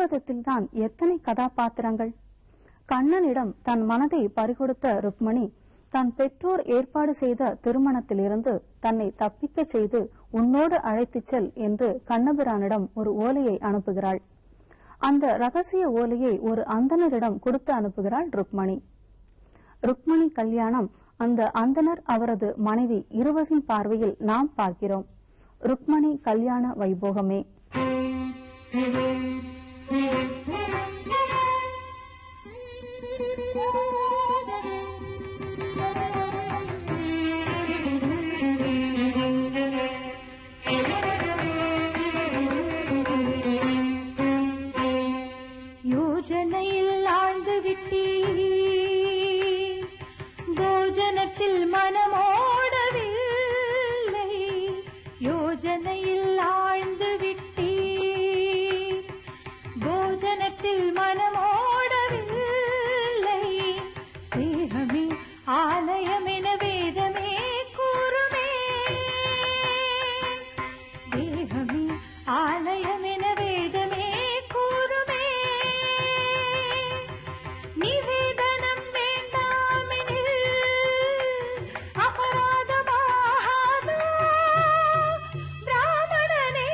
பாகவதத்தில்தான் எத்தனை கதாபாத்திரங்கள்! கண்ணனிடம் தன் மனதை பறிகொடுத்த ருக்மணி தன் பெற்றோர் ஏற்பாடு செய்த திருமணத்திலிருந்து தன்னை தப்பிக்க செய்து உன்னோடு அழைத்துச் செல் என்று கண்ணபிரானிடம் ஒரு ஓலையை அனுப்புகிறாள். அந்த ரகசிய ஓலையை ஒரு அந்தணரிடம் கொடுத்து அனுப்புகிறாள் ருக்மணி. ருக்மணி கல்யாணம் அந்த அந்தணர் அவரது மனைவி இருவரின் பார்வையில் நாம் பார்க்கிறோம். ருக்மணி கல்யாண வைபோகமே. யோஜனையில் ஆழ்ந்து விட்டீ, போஜனத்தில் மனமோடவில்லை. யோஜனையில் ஆழ்ந்து விட்டீ, போஜனத்தில் மனமோடவில்லை. தேகமே ஆலயமென வேதமே கூறுமே, தேகமே ஆலயமென வேதமே கூறுமே. நிவேதனம் வேண்டாமெனில் அபராதமாகாதோ, பிராமணனே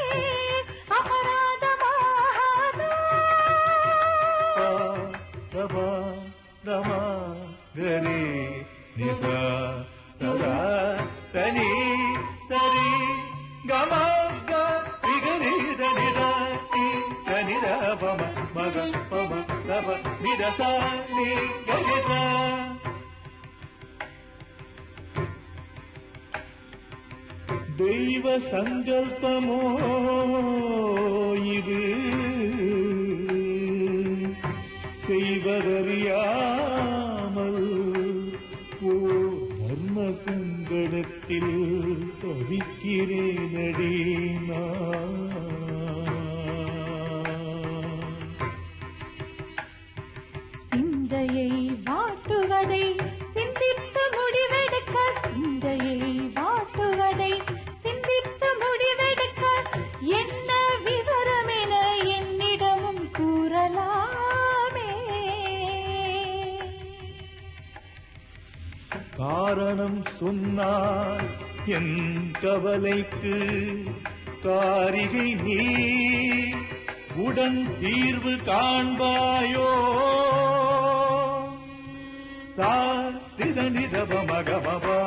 அபராதமாகாதோ. கரி நிசா சதா தனி சரி கம கரி தனி தனித பம மக பம தப நிதசா நீ கரிதா. தெய்வ சங்கல்பமோ இது, செய்வதறியாமல் ஓ தர்ம சங்கடத்தில் தவிக்கிறேனடி நான். சிந்தையை வாட்டுவதை சிந்தித்து முடிவெடுக்க, சிந்தையை வாட்டுவதை சிந்தித்து முடிவெடுக்க, என்ன விவரமென என்னிடமும் கூறலாமே. காரணம் சொன்னார் என் கவலைக்கு, காரிகை நீ உடன் தீர்வு காண்பாயோ. சாதிதனிதப மகமபா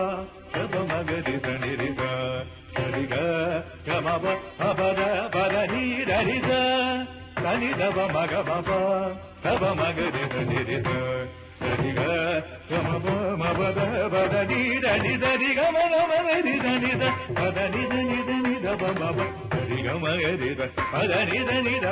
சப மகரிசனிரிச சரிக கமப அபத பதநீரரிச சனிதப மகமபா சப மகரிசனிரிச சரிக கமப மபத பதநீரனிதரி கமனமரிதனித பதனிதனிதனிதப மப சரிக மகரிச பதனிதனித